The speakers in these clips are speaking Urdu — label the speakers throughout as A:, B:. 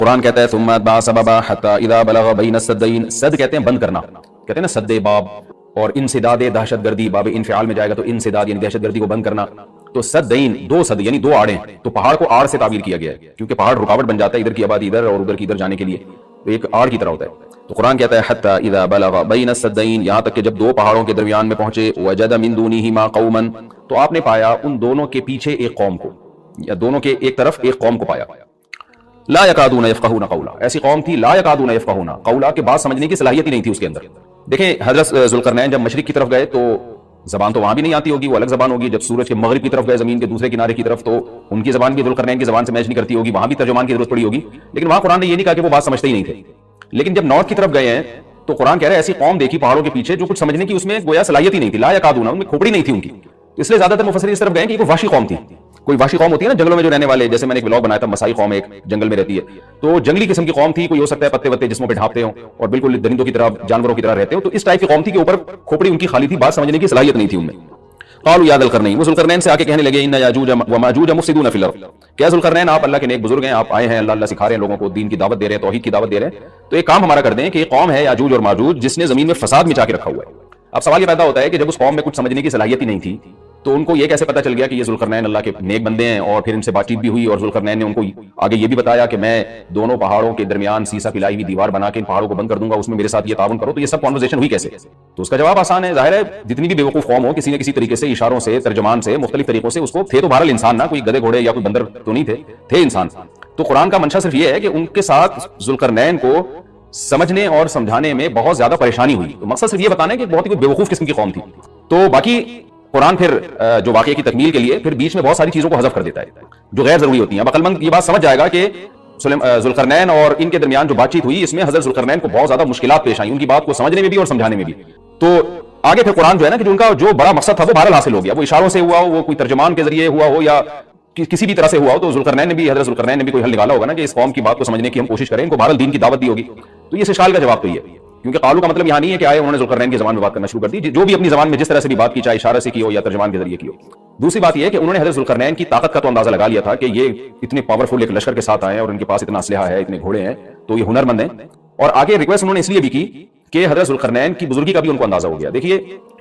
A: قرآن کہتا ہے ثم اتبع سببا حتی اذا بلغ بین السدین، سد کہتے ہیں بند کرنا، کہتے ہیں نا سد باب، اور انسداد دہشت گردی، باب انفعال میں جائے گا تو انسداد یعنی دہشت گردی کو بند کرنا. تو سدین دو سد یعنی دو آڑیں، تو پہاڑ کو آڑ سے تعبیر کیا گیا ہے کیونکہ پہاڑ رکاوٹ بن جاتا ہے ادھر کی آبادی ادھر اور ادھر کی ادھر جانے کے لیے، تو ایک آڑ کی طرح ہوتا ہے. تو قرآن کہتا ہے حتی اذا بلغ بین السدین، یہاں تک کہ جب دو پہاڑوں کے درمیان میں پہنچے، وجد من دونہما قوما، تو آپ نے پایا ان دونوں کے پیچھے ایک قوم کو، یا دونوں کے ایک طرف ایک قوم کو پایا. لا یکادون یفقہون قولا، ایسی قوم تھی لا یکادون یفقہون قولا کہ بات سمجھنے کی صلاحیت ہی نہیں تھی اس کے اندر. دیکھیں حضرت ذوالقرنین جب مشرق کی طرف گئے تو زبان تو وہاں بھی نہیں آتی ہوگی، وہ الگ زبان ہوگی. جب سورج کے مغرب کی طرف گئے زمین کے دوسرے کنارے کی طرف تو ان کی زبان بھی ذوالقرنین کی زبان سے میچ نہیں کرتی ہوگی، وہاں بھی ترجمان کی ضرورت پڑی ہوگی. لیکن وہاں قرآن نے یہ نہیں کہا کہ وہ بات سمجھتے ہی نہیں تھے. لیکن جب نارتھ کی طرف گئے ہیں تو قرآن کہہ رہا ہے ایسی قوم دیکھی پہاڑوں کے پیچھے جو کچھ سمجھنے کی اس میں گویا صلاحیت ہی نہیں تھی، لا یکادون، ان میں کھوپڑی نہیں تھی ان کی. اس لیے زیادہ تر مفسرین اس طرف گئے کہ یہ کوئی وحشی قوم تھی. کوئی وحشی قوم ہوتی ہے نا جنگلوں میں جو رہنے والے، جیسے میں نے ایک ولاگ بنایا تھا مسائی قوم ایک جنگل میں رہتی ہے، تو جنگلی قسم کی قوم تھی. کوئی ہو سکتا ہے پتے وتے جسموں پہ ڈھانپتے ہوں اور بالکل درندوں کی طرح جانوروں کی طرح رہتے ہوں، تو اس ٹائپ کی قوم تھی کہ اوپر کھوپڑی ان کی خالی تھی، بات سمجھنے کی صلاحیت نہیں تھی ان میں. قالوا یا ذوالقرنین، وہ ذوالقرنین سے آ کے کہنے لگے ان یاجوج وماجوج مفسدون فی الارض، کیا ذوالقرنین آپ اللہ کے نیک بزرگ ہیں، آپ آئے ہیں اللہ سکھا رہے ہیں لوگوں کو، دین کی دعوت دے رہے ہیں، توحید کی دعوت دے رہے ہیں، تو ایک کام ہمارا کر دیں کہ ایک قوم ہے یاجوج اور ماجوج جس نے زمین میں فساد مچا کے رکھا ہوا ہے. اب سوال یہ پیدا ہوتا ہے کہ جب اس قوم میں کچھ سمجھنے کی صلاحیت ہی نہیں تھی تو ان کو یہ کیسے پتا چل گیا کہ یہ ذوالقرنین اللہ کے نیک بندے ہیں، اور پھر ان سے بات چیت بھی ہوئی اور ذوالقرنین نے ان کو آگے یہ بھی بتایا کہ میں دونوں پہاڑوں کے درمیان سیسا پلائی ہوئی دیوار بنا کے ان پہاڑوں کو بند کر دوں گا، اس میں میرے ساتھ یہ تعاون کرو. تو یہ سب کانورسیشن ہوئی کیسے؟ تو اس کا جواب آسان ہے، ظاہر ہے جتنی بھی بیوقوف قوم ہو کسی نہ کسی طریقے سے اشاروں سے ترجمان سے مختلف طریقوں سے اس کو، تھے تو بہرحال انسان نہ، کوئی گدھے گھوڑے یا کوئی بندر تو نہیں تھے انسان. تو قرآن کا منشا صرف یہ ہے کہ ان کے ساتھ ذوالقرنین کو سمجھنے اور سمجھانے میں بہت زیادہ پریشانی ہوئی. تو مقصد صرف یہ بتانا ہے کہ بہت ہی کوئی بیوقوف قسم کی قوم تھی. تو باقی قرآن پھر جو واقعے کی تکمیل کے لیے پھر بیچ میں بہت ساری چیزوں کو حذف کر دیتا ہے جو غیر ضروری ہوتی ہیں. اب عقل مند یہ بات سمجھ جائے گا کہ ذوالقرنین اور ان کے درمیان جو بات چیت ہوئی اس میں حضرت ذوالقرنین کو بہت زیادہ مشکلات پیش آئیں ان کی بات کو سمجھنے میں بھی اور سمجھانے میں بھی. تو آگے پھر قرآن جو ہے نا کہ جو ان کا جو بڑا مقصد تھا وہ بہرحال حاصل ہو گیا، وہ اشاروں سے ہوا ہو، وہ کوئی ترجمان کے ذریعے ہوا ہو یا کسی بھی طرح سے ہوا ہو. تو حضرت ذوالقرنین نے بھی کوئی حل نکالا ہوگا نا کہ اس قوم کی بات کو سمجھنے کی ہم کوشش کریں، ان کو بہرحال دین کی دعوت دی ہوگی. تو یہ سوال کا جواب تو یہ ہے، کیونکہ قالو کا مطلب یہاں نہیں ہے کہ آئے انہوں نے ذوالقرنین کی زبان میں بات کرنا شروع کر دی، جو بھی اپنی زبان میں جس طرح سے بھی بات کی، چاہے اشارے سے کی ہو یا ترجمان کے ذریعے کی ہو. دوسری بات یہ ہے کہ انہوں نے حضرت ذوالقرنین کی طاقت کا تو اندازہ لگا لیا تھا کہ یہ اتنے پاورفل ایک لشکر کے ساتھ آئے ہیں اور ان کے پاس اتنا اسلحہ ہے، اتنے گھوڑے ہیں، تو یہ ہنر مند ہیں. اور آگے ریکویسٹ انہوں نے اس لیے بھی کی کہ حضرت ذوالقرنین کی بزرگی کا بھی ان کو اندازہ ہو گیا. دیکھیے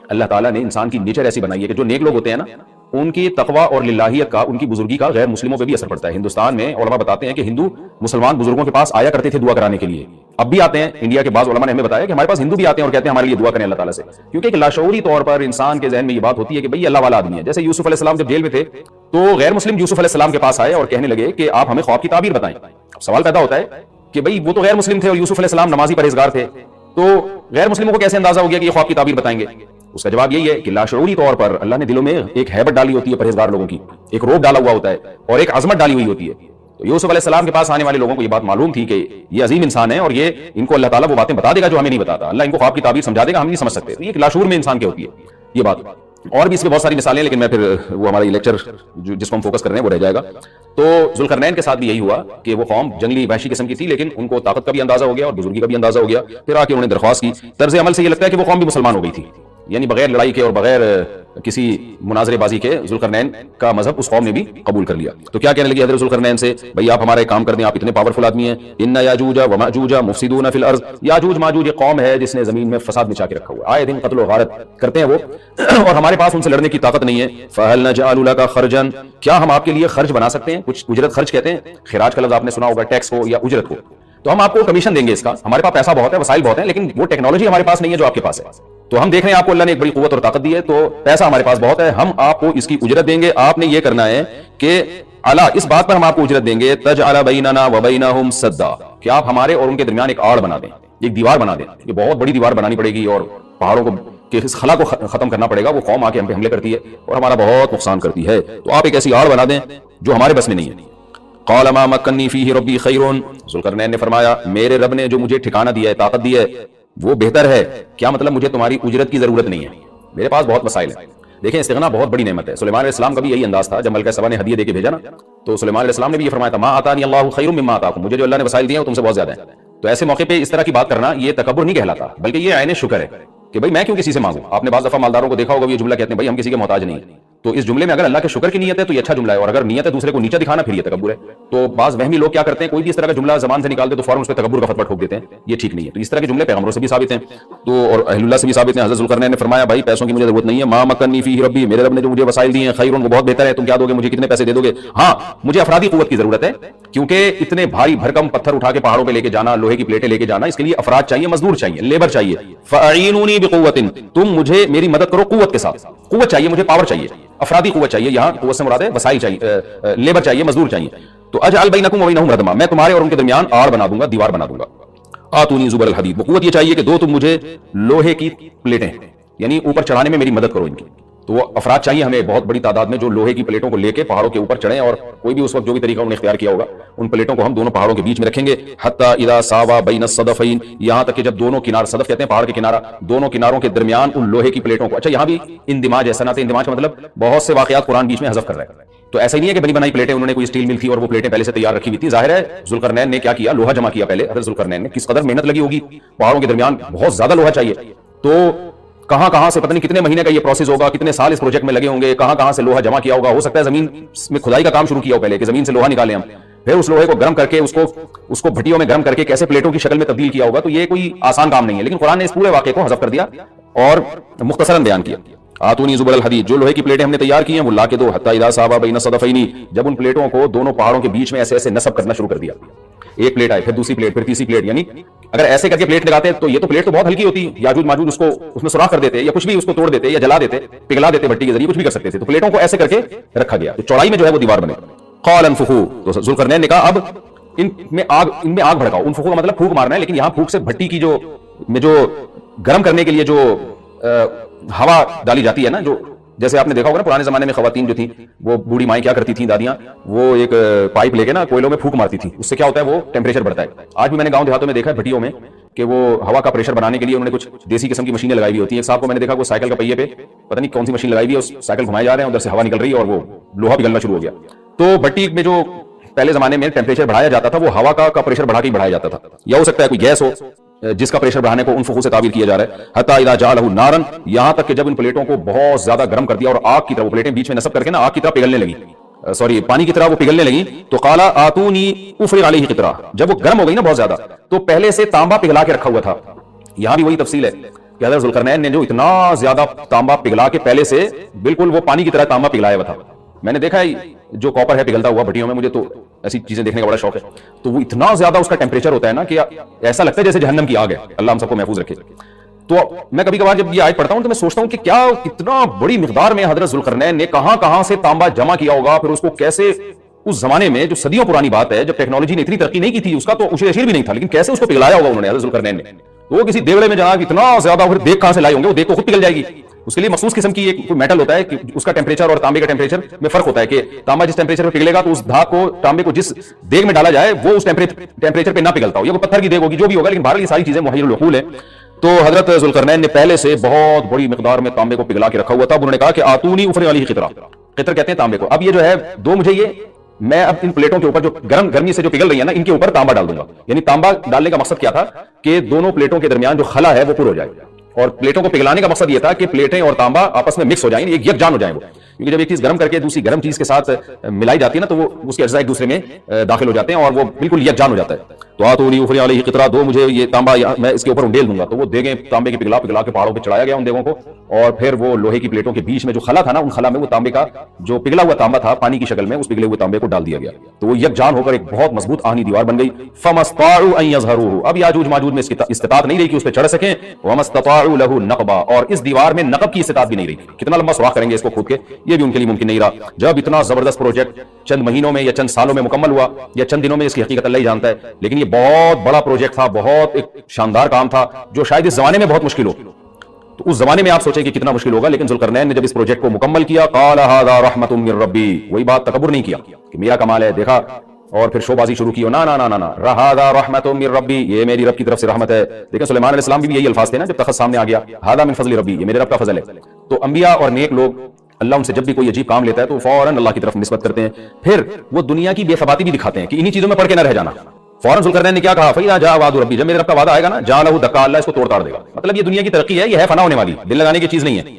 A: اللہ تعالیٰ نے انسان کی نیچر ایسی بنائی ہے کہ جو نیک لوگ ہوتے ہیں نا ان کی تقوی اور للہیت کا، ان کی بزرگی کا غیر مسلموں پہ بھی اثر پڑتا ہے. ہندوستان میں علماء بتاتے ہیں کہ ہندو مسلمان بزرگوں کے پاس آیا کرتے تھے دعا کرانے کے لیے، اب بھی آتے ہیں. انڈیا کے بعض علماء نے ہمیں بتایا کہ ہمارے پاس ہندو بھی آتے ہیں اور کہتے ہیں ہمارے لیے دعا کریں اللہ تعالیٰ سے، کیونکہ ایک لاشعوری طور پر انسان کے ذہن میں یہ بات ہوتی ہے کہ بھئی اللہ والا آدمی ہے. جیسے یوسف علیہ السلام جب جیل میں تھے تو غیر مسلم یوسف علیہ السلام کے پاس آئے اور کہنے لگے کہ آپ ہمیں خواب کی تعبیر بتائیں. اب سوال پیدا ہوتا ہے کہ بھئی وہ تو غیر مسلم تھے اور یوسف علیہ السلام نمازی پرہیزگار تھے، تو غیر مسلموں کو کیسے اندازہ ہو گیا کہ یہ خواب کی تعبیر بتائیں گے؟ اس کا جواب یہی ہے کہ لاشعوری طور پر اللہ نے دلوں میں ایک ہیبت ڈالی ہوتی ہے پرہیزگار لوگوں کی، ایک روب ڈالا ہوا ہوتا ہے اور ایک عظمت ڈالی ہوئی ہوتی ہے. تو یوسف علیہ السلام کے پاس آنے والے لوگوں کو یہ بات معلوم تھی کہ یہ عظیم انسان ہے اور یہ ان کو اللہ تعالیٰ وہ باتیں بتا دے گا جو ہمیں نہیں بتاتا، اللہ ان کو خواب کی تعبیر سمجھا دے گا، ہم نہیں سمجھ سکتے. تو یہ ایک لاشعور میں انسان کی ہوتی ہے یہ بات. اور بھی اس میں بہت ساری مثالیں، لیکن میں پھر وہ ہمارا یہ لیکچر جس کو ہم فوکس کر رہے ہیں وہ رہ جائے گا. تو ذوالقرنین کے ساتھ بھی یہی ہوا کہ وہ قوم جنگلی وحشی قسم کی تھی، لیکن ان کو طاقت کا بھی اندازہ ہو گیا اور بزرگی کا بھی اندازہ ہو گیا. پھر آ کے انہوں نے درخواست کی. طرز عمل سے یہ لگتا ہے کہ وہ قوم بھی مسلمان ہو گئی تھی، یعنی بغیر لڑائی کے اور بغیر کسی مناظرے بازی کے ذوالقرنین کا مذہب اس قوم نے بھی قبول کر لیا. تو کیا کہنے لگی حضرت ذوالقرنین سے، بھئی آپ ہمارا ایک کام کر دیں، آپ اتنے پاورفل آدمی ہیں. ان یاجوج وماجوج مفسدون فی الارض، یاجوج ماجوج ایک قوم ہے جس نے زمین میں فساد مچا کے رکھا ہوا ہے، آئے دن قتل و غارت کرتے ہیں وہ اور ہمارے پاس ان سے لڑنے کی طاقت نہیں ہے. فہل نجعل لک خرجا، کیا ہم آپ کے لیے خرچ بنا سکتے ہیں؟ کچھ اجرت، خرچ کہتے ہیں خراج کا لفظ آپ نے سنا ہوگا، ٹیکس ہو یا اجرت ہو. تو ہم آپ کو کمیشن دیں گے اس کا، ہمارے پاس پیسہ بہت ہے، وسائل بہت ہیں، لیکن وہ ٹیکنالوجی ہمارے پاس نہیں ہے جو آپ کے پاس ہے. تو ہم دیکھ رہے ہیں آپ کو اللہ نے ایک بڑی قوت اور طاقت دی ہے، تو پیسہ ہمارے پاس بہت ہے، ہم آپ کو اس کی اجرت دیں گے. آپ نے یہ کرنا ہے کہ اعلیٰ اس بات پر ہم آپ کو اجرت دیں گے تجعل بیننا وبینہم سدا، کہ آپ ہمارے اور ان کے درمیان ایک آڑ بنا دیں، ایک دیوار بنا دیں. یہ بہت بڑی دیوار بنانی پڑے گی اور پہاڑوں کو کہ اس خلا کو ختم کرنا پڑے گا. وہ قوم آ کے ہم پہ حملے کرتی ہے اور ہمارا بہت نقصان کرتی ہے، تو آپ ایک ایسی آڑ بنا دیں جو ہمارے بس میں نہیں ہے. قال ما مکنی فیہ ربی خیر، ذوالقرنین نے فرمایا میرے رب نے جو مجھے ٹھکانہ دیا ہے، طاقت دی ہے، وہ بہتر ہے. کیا مطلب؟ مجھے تمہاری اجرت کی ضرورت نہیں ہے، میرے پاس بہت وسائل ہیں. دیکھیں استغنا بہت بڑی نعمت ہے. سلیمان علیہ السلام کا بھی یہی انداز تھا جب ملکہ سبا نے ہدیہ دے کے بھیجا نا، تو سلیمان علیہ السلام نے بھی یہ فرمایا تھا ما آتانی اللہ خیر مما آتاکم، مجھے جو اللہ نے وسائل دیے ہیں وہ تم سے بہت زیادہ ہیں. تو ایسے موقع پہ اس طرح کی بات کرنا یہ تکبر نہیں کہلاتا، بلکہ یہ عین شکر ہے کہ بھائی میں کیوں کسی سے مانگوں. آپ نے بعض دفعہ مالداروں کو دیکھا ہوگا یہ جملہ کہتے ہیں بھائی ہم کسی کے محتاج نہیں ہیں. تو اس جملے میں اگر اللہ کے شکر کی نیت ہے تو یہ اچھا جملہ ہے، اور اگر نیت ہے دوسرے کو نیچا دکھانا پھر یہ تکبر ہے۔ تو بعض وہمی لوگ کیا کرتے ہیں، کوئی بھی اس طرح کا جملہ زبان سے نکال دے تو فوراً اس پہ تکبر کا فتویٰ ٹھوک دیتے ہیں، یہ ٹھیک نہیں ہے۔ تو اس طرح کے جملے پیغمبروں سے بھی ثابت ہیں تو اور اہل اللہ سے بھی ثابت ہیں۔ حضرت ذوالقرنین نے فرمایا بھائی پیسوں کی مجھے ضرورت نہیں ہے، ما مکنی فیہ ربی، میرے رب نے جو مجھے وسائل دیے ہیں خیر، وہ بہت بہتر ہے، تم کیا دو گے مجھے، کتنے پیسے دے دو گے؟ ہاں مجھے افرادی قوت کی ضرورت ہے، کیونکہ اتنے بھاری بھرکم پتھر اٹھا کے پہاڑوں پہ لے کے جانا، لوہے کی پلیٹیں لے کے جانا، اس کے لیے افراد چاہیے، مزدور چاہیے، لیبر چاہیے۔ فاعینونی بقوت، تم مجھے میری مدد کرو قوت کے ساتھ، قوت چاہیے مجھے، پاور چاہیے، افرادی قوت چاہیے، یہاں قوت سے مراد ہے وسائل چاہیے، لیبر چاہیے، مزدور چاہیے۔ تو اجعل بینکم وبینہم ردما، میں تمہارے اور ان کے درمیان آڑ بنا دوں گا، دیوار بنا دوں گا۔ آتونی زبر الحدید، وہ قوت یہ چاہیے کہ دو تم مجھے لوہے کی پلیٹیں، یعنی اوپر چڑھانے میں میری مدد کرو ان کی۔ تو وہ افراد چاہیے ہمیں بہت بڑی تعداد میں جو لوہے کی پلیٹوں کو لے کے پہاڑوں کے اوپر چڑھیں، اور کوئی بھی اس وقت جو بھی طریقہ انہوں نے اختیار کیا ہوگا ان پلیٹوں کو ہم دونوں پہاڑوں کے بیچ میں رکھیں گے، حتی اذا ساوا بین الصدفین، یہاں تک کہ جب دونوں کنار، صدف کہتے ہیں پہاڑ کے کنارہ، دونوں کناروں کے درمیان ان لوہے کی پلیٹوں کو، اچھا یہاں بھی اندماج ہے، صنعت اندماج کا مطلب بہت سے واقعات قرآن بیچ میں حذف کر رہا ہے۔ تو ایسا ہی نہیں ہے کہ بنی بنائی پلیٹیں، انہوں نے کوئی اسٹیل مل تھی اور وہ پلیٹیں پہلے سے تیار رکھی ہوئی تھی، ظاہر ہے ذوالقرنین نے کیا کیا، لوہا جمع کیا پہلے۔ حضرت ذوالقرنین نے کس قدر محنت لگی ہوگی، پہاڑوں کے درمیان بہت زیادہ لوہا چاہیے، تو کہاں سے پتہ نہیں کتنے مہینے کا یہ پروسیس ہوگا، کتنے سال اس پروجیکٹ میں لگے ہوں گے، کہاں سے لوہا جمع کیا ہوگا، ہو سکتا ہے زمین میں کھدائی کا کام شروع کیا ہو پہلے، کہ زمین سے لوہا نکالیں ہم، پھر اس لوہے کو گرم کر کے اس کو بھٹیوں میں گرم کر کے کیسے پلیٹوں کی شکل میں تبدیل کیا ہوگا، تو یہ کوئی آسان کام نہیں ہے، لیکن قرآن نے اس پورے واقعے کو حذف کر دیا اور مختصراً بیان کیا۔ آتونی زبر الحدید، جو لوہے کی پلیٹیں ہم نے تیار کی ہیں وہ لا کے دو، حتی اذا ساوا بین الصدفین، جب ان پلیٹوں کو دونوں پہاڑوں کے بیچ میں ایسے ایسے نصب کرنا شروع کر دیا، ایک پلیٹ آئے، پھر دوسری پلیٹ، پھر تیسری پلیٹ، یعنی اگر ایسے کر کے پلیٹ لگاتے تو یہ تو پلیٹ تو بہت ہلکی ہوتی، یاجوج ماجوج اس کو اس میں سوراخ کر دیتے یا کچھ بھی اس کو توڑ دیتے یا جلا دیتے، پگھلا دیتے بھٹی کے ذریعے، کچھ بھی کر سکتے تھے، تو پلیٹوں کو ایسے کر کے رکھا گیا، تو چوڑائی میں جو ہے وہ دیوار بنے۔ قال انفخوا، تو ذوالقرنین نے کہا اب ان میں آگ بھڑکاؤ، انفخوا کا مطلب پھونک مارنا ہے، لیکن یہاں پھونک سے بھٹی کی جو گرم کرنے کے لیے جو ہوا ڈالی جاتی ہے نا، جو جیسے آپ نے دیکھا ہوگا نا پرانے زمانے میں خواتین جو تھیں وہ بوڑھی مائیں کیا کرتی تھیں، دادیاں، وہ ایک پائپ لے کے نا کوئلوں میں پھونک مارتی تھیں، اس سے کیا ہوتا ہے وہ ٹیمپریچر بڑھتا ہے۔ آج بھی میں نے گاؤں دیہاتوں میں دیکھا ہے بھٹیوں میں کہ وہ ہوا کا پریشر بنانے کے لیے انہوں نے کچھ دیسی قسم کی مشینیں لگائی ہوئی ہوتی ہیں۔ ایک صاحب کو میں نے دیکھا وہ سائیکل کا پہیے پہ پتہ نہیں کون سی مشین لگائی ہوئی ہے، اس سائیکل گھمائے جا رہے ہیں، ادھر سے ہوا نکل رہی ہے اور وہ لوہا پگھلنا شروع ہو گیا۔ تو بھٹی میں جو پہلے زمانے میں ٹیمپریچر بڑھایا جاتا تھا وہ ہوا کا پریشر بڑھا کے ہی بڑھایا جاتا تھا، یا ہو سکتا ہے کوئی گیس ہو جس کا پریشر بڑھانے کو انفخوا سے تعبیر کیا جا رہا ہے۔ حتی اذا جعلہ نارا، یہاں تک کہ جب ان پلیٹوں کو بہت زیادہ گرم کر دیا اور آگ کی طرح وہ پلیٹیں بیچ میں نصب کر کے نا آگ کی طرح پگھلنے لگی، پانی کی طرح وہ پگھلنے لگی، تو قال آتونی افرغ علیہ قطرہ، جب وہ گرم ہو گئی نا بہت زیادہ تو پہلے سے تانبا پگھلا کے رکھا ہوا تھا۔ یہاں بھی وہی تفصیل ہے کہ حضرت ذوالقرنین نے جو اتنا زیادہ تانبا پگھلا کے پہلے سے بالکل وہ پانی کی طرح تانبا پگھلایا ہوا تھا۔ میں نے دیکھا ہے جو کاپر ہے پگھلتا ہوا بھٹیوں میں، مجھے تو ایسی چیزیں دیکھنے کا بڑا شوق ہے، تو وہ اتنا زیادہ اس کا ٹیمپریچر ہوتا ہے نا کہ ایسا لگتا ہے جیسے جہنم کی آگ ہے، اللہ ہم سب کو محفوظ رکھے۔ تو میں کبھی کبھار جب یہ آیت پڑھتا ہوں تو میں سوچتا ہوں کہ کیا کتنا بڑی مقدار میں حضرت ذوالقرنین نے کہاں سے تانبا جمع کیا ہوگا، پھر اس کو کیسے اس زمانے میں جو صدیوں پرانی بات ہے جب ٹیکنالوجی نے اتنی ترقی نہیں کی تھی، اس کا تو اشیر اشیر بھی نہیں تھا، لیکن کیسے اس کو پگھلایا ہوگا انہوں نے حضرت ذوالقرنین نے۔ وہ کسی دیوڑے میں جناب اتنا زیادہ، پھر دیگ کہاں سے لائے ہوں گے، وہ دیگ تو خود پگھل جائے گی، اس کے لیے مخصوص قسم کی ایک کوئی میٹل ہوتا ہے کہ اس کا ٹیمپریچر اور تانبے کا ٹیمپریچر میں فرق ہوتا ہے، کہ تانبا جس ٹیمپریچر پہ پگھلے گا تو اس دھاگ کو، تانبے کو جس دیگ میں ڈالا جائے وہ اس ٹیمپریچر پہ نہ پگھلتا ہو، یا کوئی پتھر کی دیگ ہوگی جو بھی ہوگا، لیکن بہرحال یہ ساری چیزیں محیر العقول ہیں۔ تو حضرت ذوالقرنین نے پہلے سے بہت بڑی مقدار میں تانبے کو پگھلا کے رکھا ہوا تھا۔ انہوں نے کہا کہ آتونی افرغ علیہ قطرہ، قطر کہتے ہیں تانبے کو، اب یہ جو ہے دو مجھے یہ، میں اب ان پلیٹوں کے اوپر جو گرمی سے جو پگھل رہی ہے نا ان کے اوپر تانبا ڈال دوں گا۔ یعنی تانبا ڈالنے کا مقصد کیا تھا کہ دونوں پلیٹوں کے درمیان جو خلا ہے وہ پر ہو جائے، اور پلیٹوں کو پگھلانے کا مقصد یہ تھا کہ پلیٹیں اور تانبا آپس میں مکس ہو جائیں، ایک یکجان ہو جائیں وہ، کیونکہ جب ایک چیز گرم کر کے دوسری گرم چیز کے ساتھ ملائی جاتی ہے نا تو وہ اس کے اجزاء ایک دوسرے میں داخل ہو جاتے ہیں اور وہ بالکل یکجان ہو جاتا ہے۔ تو آتونی افرغ علیہ قطرہ، دو مجھے یہ تانبا میں اس کے اوپر انڈیل دوں گا۔ تو وہ دیگیں تانبے کی پگھلا کے پہاڑوں پہ چڑھایا گیا ان دیگوں کو، اور پھر وہ لوہے کی پلیٹوں کے بیچ میں جو خلا تھا نا ان خلا میں وہ تانبے کا جو پگھلا ہوا تانبا تھا پانی کی شکل میں، اس پگھلے ہوئے تانبے کو ڈال دیا گیا، تو وہ یکجان ہو کر ایک بہت مضبوط آہنی دیوار بن گئی۔ فما استطاعوا ان یظہروہ، اب یاجوج ماجوج میں اس کی استطاعت نہیں رہی کہ اس پہ چڑھ سکیں، وما استطاعوا لہ نقبا، اور اس دیوار میں نقب کی استطاعت بھی نہیں رہی، کتنا لمبا سوراخ کریں گے اس کو کھود کے، یہ بھی ان کے لیے ممکن نہیں رہا۔ جب اتنا زبردست پروجیکٹ چند مہینوں میں یا چند سالوں میں مکمل ہوا یا چند دنوں میں، اس کی حقیقت اللہ ہی جانتا ہے، لیکن یہ بہت بڑا پروجیکٹ تھا، بہت ایک شاندار کام تھا جو شاید اس زمانے میں بہت مشکل ہو، تو اس زمانے میں آپ سوچیں کہ کتنا مشکل ہوگا، لیکن ذوالقرنین نے جب اس پروجیکٹ کو مکمل کیا، قال ھذا رحمۃ من ربی، وہی بات تکبر نہیں کیا کہ میرا کمال ہے دیکھا اور پھر شو بازی شروع کی، نا نا نا نا نا، ھذا رحمۃ من ربی، یہ میری رب کی طرف سے رحمت ہے۔ لیکن سلیمان علیہ السلام بھی یہی الفاظ تھے نا جب تخت سامنے آ گیا، ھذا من فضل ربی، یہ میرے رب کا فضل ہے۔ تو انبیاء اور نیک لوگ اللہ ان سے جب بھی کوئی عجیب کام لیتا ہے تو فوراً اللہ کی طرف نسبت کرتے ہیں، پھر وہ دنیا کی بے ثباتی بھی دکھاتے ہیں کہ انہی چیزوں میں پڑھ کے نہ رہ جانا۔ فوراً ذوالقرنین نے کیا کہا، فَإِذَا جَاءَ وَعْدُ رَبِّي، جب میرے رب کا وعدہ آئے گا نا، جَعَلَهُ دَكَّا، اللہ اس کو توڑ تاڑ دے گا۔ مطلب یہ دنیا کی ترقی ہے، یہ ہے فنا ہونے والی، دل لگانے کی چیز نہیں ہے۔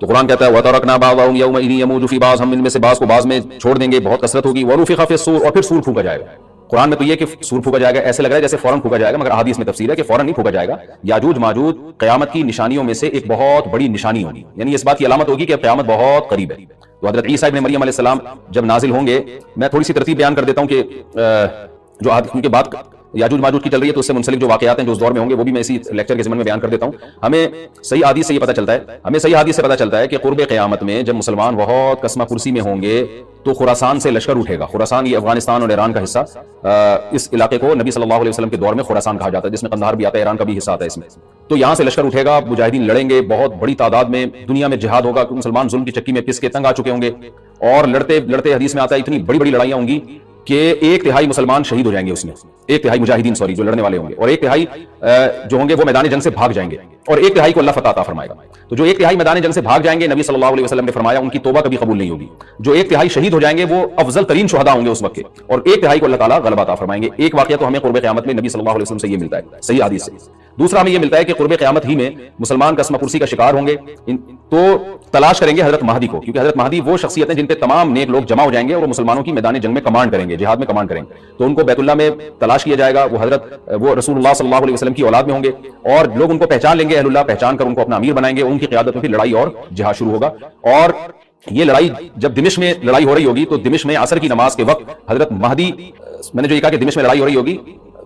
A: تو قرآن کہتا ہے وَتَرَكْنَا بَعْضَهُمْ يَوْمَئِذٍ يَمُوجُ فِي بَعْضٍ، ہم ان میں سے بعض کو بعض میں چھوڑ دیں گے، بہت کثرت ہوگی، وَنُفِخَ فِي الصُّورِ، اور پھر سور پھونکا جائے گا۔ قرآن میں تو یہ کہ سور پھونکا جائے گا ایسے لگ رہا ہے جیسے فوراً پھونکا جائے گا، مگر احادیث میں تفسیر ہے کہ فوراً نہیں پھونکا جائے گا۔ یاجوج ماجوج قیامت کی نشانیوں میں سے ایک بہت بڑی نشانی ہوگی، یعنی اس بات کی علامت ہوگی کہ قیامت بہت قریب ہے۔ تو حضرت عیسیٰ ابن مریم علیہ السلام جب نازل ہوں گے، میں تھوڑی سی ترتیب بیان کر دیتا ہوں کہ جو کیونکہ بات یاجوج ماجوج کی چل رہی ہے تو اس سے منسلک جو واقعات ہیں جو اس دور میں ہوں گے وہ بھی میں اسی لیکچر کے ضمن میں بیان کر دیتا ہوں۔ ہمیں صحیح حدیث سے یہ پتہ چلتا ہے کہ قرب قیامت میں جب مسلمان بہت قسمہ پرسی میں ہوں گے تو خراسان سے لشکر اٹھے گا۔ خراسان یہ افغانستان اور ایران کا حصہ، اس علاقے کو نبی صلی اللہ علیہ وسلم کے دور میں خراسان کہا جاتا ہے، جس میں قندھار بھی آتا ہے، ایران کا بھی حصہ آتا ہے اس میں۔ تو یہاں سے لشکر اٹھے گا، مجاہدین لڑیں گے، بہت بڑی تعداد میں دنیا میں جہاد ہوگا، کیونکہ مسلمان ظلم کی چکی میں پس کے تنگ آ چکے ہوں گے، اور لڑتے لڑتے حدیث میں آتا ہے اتنی بڑی بڑی لڑائیاں ہوں گی کہ 1/3 مسلمان شہید ہو جائیں گے اس میں، 1/3 مجاہدین جو لڑنے والے ہوں گے، اور 1/3 جو ہوں گے وہ میدان جنگ سے بھاگ جائیں گے، اور 1/3 کو اللہ فتح عطا فرمائے گا۔ تو جو 1/3 میدان جنگ سے بھاگ جائیں گے، نبی صلی اللہ علیہ وسلم نے فرمایا ان کی توبہ کبھی قبول نہیں ہوگی۔ جو 1/3 شہید ہو جائیں گے وہ افضل ترین شہداء ہوں گے اس وقت کے، اور 1/3 کو اللہ تعالیٰ غلبہ عطا فرمائیں گے۔ ایک واقعہ تو ہمیں قرب قیامت میں نبی صلی اللہ علیہ وسلم سے یہ ملتا ہے صحیح حدیث سے۔ دوسرا ہمیں یہ ملتا ہے کہ قرب قیامت ہی میں مسلمان قسمہ پرسی کا شکار ہوں گے، تو تلاش کریں گے حضرت مہدی کو، کیونکہ حضرت مہدی وہ شخصیت ہیں جن پہ تمام نیک لوگ جمع ہو جائیں گے اور وہ مسلمانوں کی میدان جنگ میں کمانڈ کریں گے، جہاد میں کمانڈ کریں گے۔ تو ان کو بیت اللہ میں تلاش کیا جائے گا، وہ رسول اللہ صلی اللہ علیہ وسلم کی اولاد میں ہوں گے، اور لوگ ان کو پہچان لیں گے، اہل اللہ پہچان کر ان کو اپنا امیر بنائیں گے، ان کی قیادت میں پھر لڑائی اور جہاد شروع ہوگا۔ اور یہ لڑائی جب دمشق میں لڑائی ہو رہی ہوگی تو دمشق میں عصر کی نماز کے وقت حضرت مہدی، میں نے جو یہ کہا کہ دمشق میں لڑائی ہو رہی ہوگی،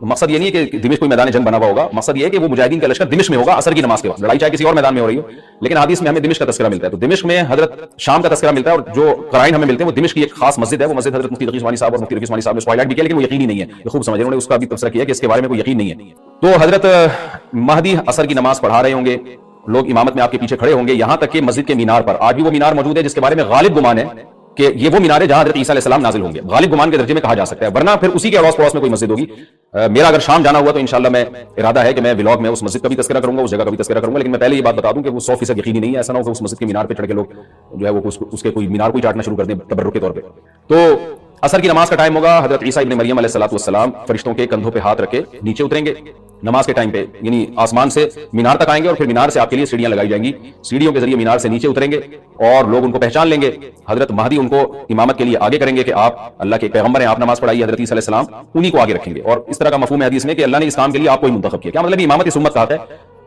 A: مقصد یہ نہیں ہے کہ دمشق کوئی میدان جنگ بنا ہوا ہوگا، مقصد یہ ہے کہ وہ مجاہدین کا لشکر دمشق میں ہوگا عصر کی نماز کے وقت، لڑائی چاہے کسی اور میدان میں ہو رہی ہو، لیکن حدیث میں ہمیں دمشق کا تذکرہ ملتا ہے۔ تو دمشق میں حضرت شام کا تذکرہ ملتا ہے، اور جو قرائن ہمیں ملتے ہیں وہ دمشق کی ایک خاص مسجد ہے، وہ مسجد حضرت مفتی تقی عثمانی صاحب اور مفتی تقی عثمانی صاحب نے اس کو ہائی لائٹ بھی کیا، لیکن وہ یقینی نہیں ہے، یہ خوب سمجھ، انہوں نے اس کا بھی تبصرہ کیا کہ اس کے بارے میں کوئی یقین نہیں ہے۔ تو حضرت مہدی عصر کی نماز پڑھا رہے ہوں گے، لوگ امامت میں آپ کے پیچھے کھڑے ہوں گے، یہاں تک کہ مسجد کے مینار پر، آج بھی وہ مینار موجود ہے جس کے بارے میں غالب گمان ہے کہ یہ وہ مینار ہے جہاں حضرت عیسیٰ علیہ السلام نازل ہوں گے، غالب گمان کے درجے میں کہا جا سکتا ہے، ورنہ پھر اسی کے اڑوس پڑوس میں کوئی مسجد ہوگی۔ میرا اگر شام جانا ہوا تو انشاءاللہ میں ارادہ ہے کہ میں ولاگ میں اس مسجد کا بھی تذکرہ کروں گا، اس جگہ کا بھی تذکرہ کروں گا، لیکن میں پہلے یہ بات بتا دوں کہ وہ 100% یقینی نہیں ہے، ایسا نہ ہو کہ اس مسجد کے مینار پہ چڑھ کے لوگ جو ہے وہ اس کے کوئی مینار کو چاٹنا شروع کر دیں تبرک کے طور پہ۔ تو عصر کی نماز کا ٹائم ہوگا، حضرت عیسیٰ ابن مریم علیہ السلام فرشتوں کے کندھوں پہ ہاتھ رکھے نیچے اتریں گے نماز کے ٹائم پہ، یعنی آسمان سے مینار تک آئیں گے، اور پھر مینار سے آپ کے لیے سیڑھیاں لگائی جائیں گی، سیڑھیوں کے ذریعے مینار سے نیچے اتریں گے اور لوگ ان کو پہچان لیں گے۔ حضرت مہدی ان کو امامت کے لیے آگے کریں گے کہ آپ اللہ کے پیغمبر ہیں، آپ نماز پڑھائیے، حضرت عیسیٰ علیہ السلام انہی کو آگے رکھیں گے، اور اس طرح کا مفہوم ہے حدیث میں کہ اللہ نے اس کام کے لیے آپ کو ہی منتخب کیا۔ کیا مطلب امامت اس امت کا ہے؟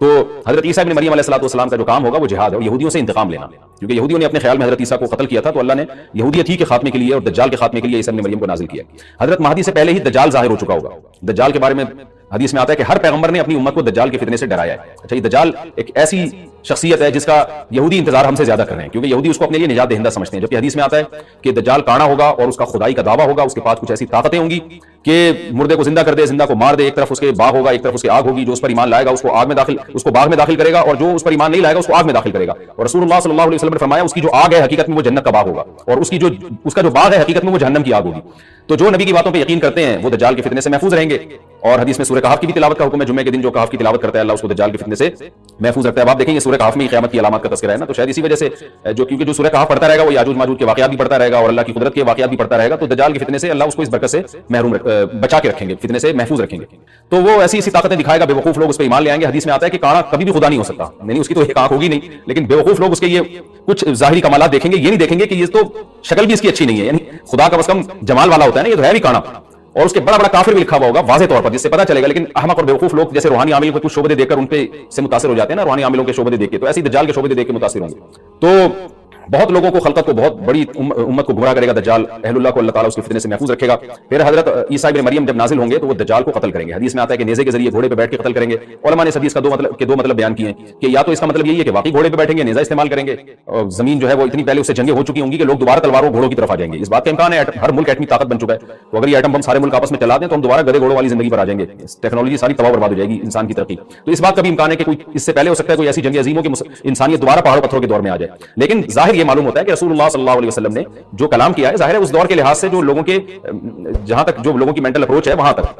A: تو حضرت عیسیٰ ابن مریم علیہ السلام کا جو کام ہوگا وہ جہاد ہے، اور یہودیوں سے انتقام لینا، کیونکہ یہودیوں نے اپنے خیال میں حضرت عیسیٰ کو قتل کیا تھا، تو اللہ نے یہودیت ہی کے خاتمے کے لیے اور دجال کے خاتمے کے لیے عیسیٰ ابن مریم کو نازل کیا۔ حضرت مہدی سے پہلے ہی دجال ظاہر ہو چکا ہوگا۔ دجال کے بارے میں حدیث میں آتا ہے کہ ہر پیغمبر نے اپنی امت کو دجال کے فتنے سے ڈرایا ہے۔ اچھا، یہ دجال ایک ایسی شخصیت ہے جس کا یہودی انتظار ہم سے زیادہ کر رہے ہیں، کیونکہ یہودی اس کو اپنے لیے نجات دہندہ سمجھتے ہیں، جبکہ حدیث میں آتا ہے کہ دجال کانا ہوگا اور اس کا خدائی کا دعویٰ ہوگا، اس کے پاس کچھ ایسی طاقتیں ہوں گی کہ مردے کو زندہ کر دے، زندہ کو مار دے، ایک طرف اس کے باغ ہوگا، ایک طرف اس کی آگ ہوگی، جو اس پر ایمان لائے گا اس کو باغ میں داخل کرے گا، اور جو اس پر ایمان نہیں لائے گا اس کو آگ میں داخل کرے گا۔ اور رسول اللہ صلی اللہ علیہ وسلم نے فرمایا اس کی جو آگ ہے حقیقت میں وہ جنت کا باغ ہوگا، اور اس کا جو باغ ہے حقیقت میں وہ جہنم کی آگ ہوگی۔ تو جو نبی کی باتوں پہ یقین کرتے ہیں وہ دجال کے فتنے سے محفوظ رہیں گے، اور حدیث میں سورہ کہف کی بھی تلاوت کا حکم ہے، جمعے کے دن جو کہف کی تلاوت کرتا ہے اللہ اس کو دجال کے فتنے سے محفوظ رکھتا ہے۔ اب آپ دیکھیں یہ سورہ کہف میں قیامت کی علامات کا تذکرہ ہے نا، تو شاید اسی وجہ سے کیونکہ جو سورہ کہف پڑھتا رہے گا وہ یاجوج ماجوج کے واقعات بھی پڑھتا رہے گا اور اللہ کی قدرت کے واقعات بھی پڑھتا رہے گا، تو دجال کے فتنے سے اللہ اس کو اس برکت سے محروم بچا کے رکھیں گے، فتنے سے محفوظ رکھیں گے۔ تو وہ ایسی طاقتیں دکھائے گا، بے وقوف لوگ اس پہ ایمان لے آئیں گے۔ حدیث میں آتا ہے کہ کانا کبھی بھی خدا نہیں ہو سکتا، نہیں اس کی تو ایک آنکھ ہوگی نہیں، لیکن بے وقوف لوگ اس کے یہ کچھ ظاہری کمالات دیکھیں گے، یہ نہیں دیکھیں گے کہ یہ تو شکل بھی اس کی اچھی نہیں ہے، یعنی خدا کا بس کم جمال والا ہوتا ہے نا، یہ تو ہے بھی کانا، اور اس کے بڑا بڑا کافر بھی لکھا ہوا ہوگا واضح طور پر، جس سے پتہ چلے گا۔ لیکن احمق اور بیوقوف لوگ جیسے روحانی عاملوں کو کچھ شعبے دیکھ کر ان پہ سے متاثر ہو جاتے ہیں نا، روحانی عاملوں کے شعبے دیکھ کے، تو ایسی دجال کے شعبے دیکھ کے متاثر ہوں گے۔ تو بہت لوگوں کو، خلقت کو، بہت بڑی امت کو گمراہ کرے گا دجال، اہل اللہ کو اللہ تعالیٰ اس کے فتنے سے محفوظ رکھے گا۔ پھر حضرت عیسیٰ ابن مریم جب نازل ہوں گے تو وہ دجال کو قتل کریں گے۔ حدیث میں آتا ہے کہ نیزے کے ذریعے گھوڑے پہ بیٹھ کے قتل کریں گے۔ علماء نے اس حدیث کا دو مطلب بیان کیے ہیں کہ یا تو اس کا مطلب یہی ہے کہ واقعی گھوڑے پہ بیٹھیں گے، نیزہ استعمال کریں گے، اور زمین جو ہے وہ اتنی پہلے اس سے جنگیں ہو چکی ہوں گی کہ لوگ دوبارہ تلواروں گھوڑوں کی طرف آ جائیں گے۔ اس بات کا امکان ہے، ہر ملک ایٹمی طاقت بن چکا ہے، تو اگر یہ ایٹم بم سارے ملک آپس میں چلا دیں تو ہم دوبارہ گدے گھوڑوں والی زندگی پر آ جائیں گے، ٹیکنالوجی ساری تباہ برباد ہو جائے گی، انسان کی ترقی۔ تو اس بات کا بھی امکان ہے کہ کوئی اس سے پہلے ہو سکتا ہے کوئی ایسی جنگ عظیم ہو کہ انسانیت دوبارہ پہاڑوں پتھروں کے دور میں آ جائے، لیکن ظاہر یہ معلوم ہوتا ہے کہ رسول اللہ صلی اللہ علیہ وسلم نے جو کلام کیا ہے ظاہر ہے اس دور کے لحاظ سے جو لوگوں کے جہاں تک جو لوگوں کی مینٹل اپروچ ہے وہاں تک،